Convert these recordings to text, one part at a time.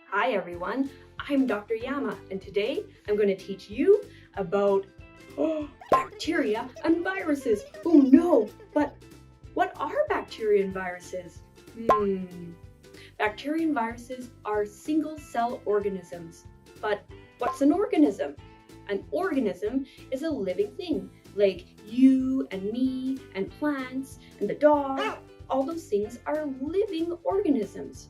Hi everyone, I'm Dr. Yama, and today I'm going to teach you about bacteria and viruses. Oh no, but what are bacteria and viruses? Bacteria and viruses are single-cell organisms. But what's an organism? An organism is a living thing, like you and me and plants and the dog. All those things are living organisms.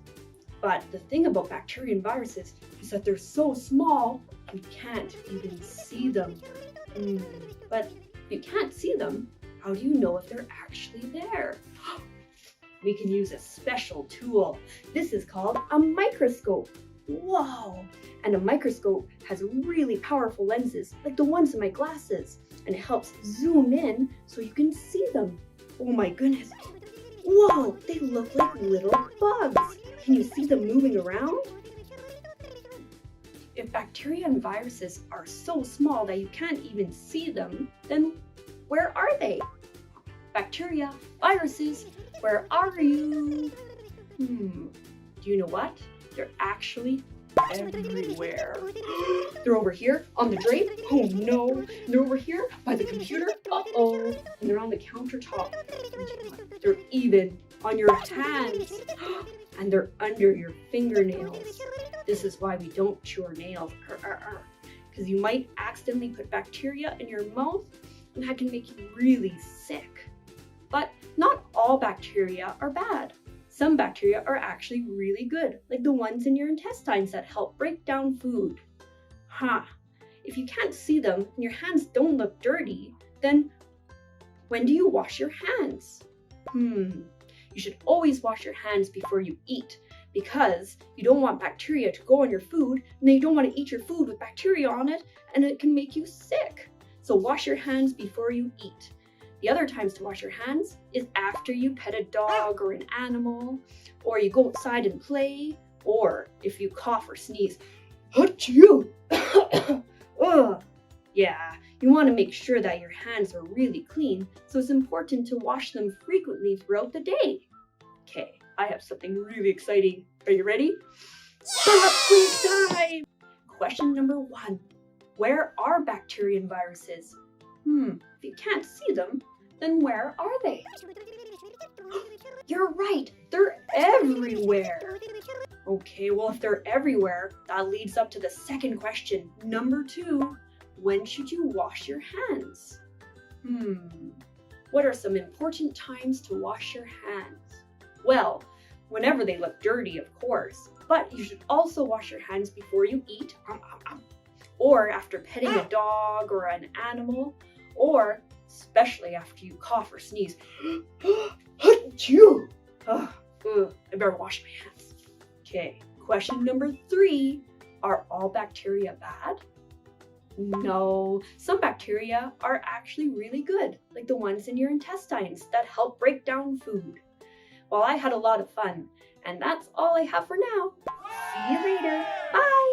But the thing about bacteria and viruses is that they're so small, you can't even see them. But if you can't see them, how do you know if they're actually there? We can use a special tool. This is called a microscope. Whoa! And a microscope has really powerful lenses, like the ones in my glasses, and it helps zoom in so you can see them. Oh my goodness! Whoa! They look like little bugs. Can you see them moving around? If bacteria and viruses are so small that you can't even see them, then where are they? Bacteria, viruses, where are you? Do you know what? They're actually everywhere. They're over here on the drape. Oh no. They're over here by the computer. Uh-oh. And they're on the countertop. They're even on your hands. And they're under your fingernails. This is why we don't chew our nails. Because you might accidentally put bacteria in your mouth, and that can make you really sick. But not all bacteria are bad. Some bacteria are actually really good, like the ones in your intestines that help break down food. If you can't see them and your hands don't look dirty, then when do you wash your hands? You should always wash your hands before you eat, because you don't want bacteria to go on your food, and then you don't want to eat your food with bacteria on it, and it can make you sick. So wash your hands before you eat. The other times to wash your hands is after you pet a dog or an animal, or you go outside and play, or if you cough or sneeze. Achoo! Yeah, you want to make sure that your hands are really clean, so it's important to wash them frequently throughout the day. Okay, I have something really exciting. Are you ready? Stop quiz time! Question number 1. Where are bacteria and viruses? If you can't see them, then where are they? You're right, they're everywhere. Okay, well if they're everywhere, that leads up to the second question. Number 2, when should you wash your hands? What are some important times to wash your hands? Well, whenever they look dirty, of course, but you should also wash your hands before you eat, or after petting a dog or an animal, or especially after you cough or sneeze. Achoo! I better wash my hands. Okay, question number 3. Are all bacteria bad? No, some bacteria are actually really good, like the ones in your intestines that help break down food. Well, I had a lot of fun, and that's all I have for now. See you later. Bye!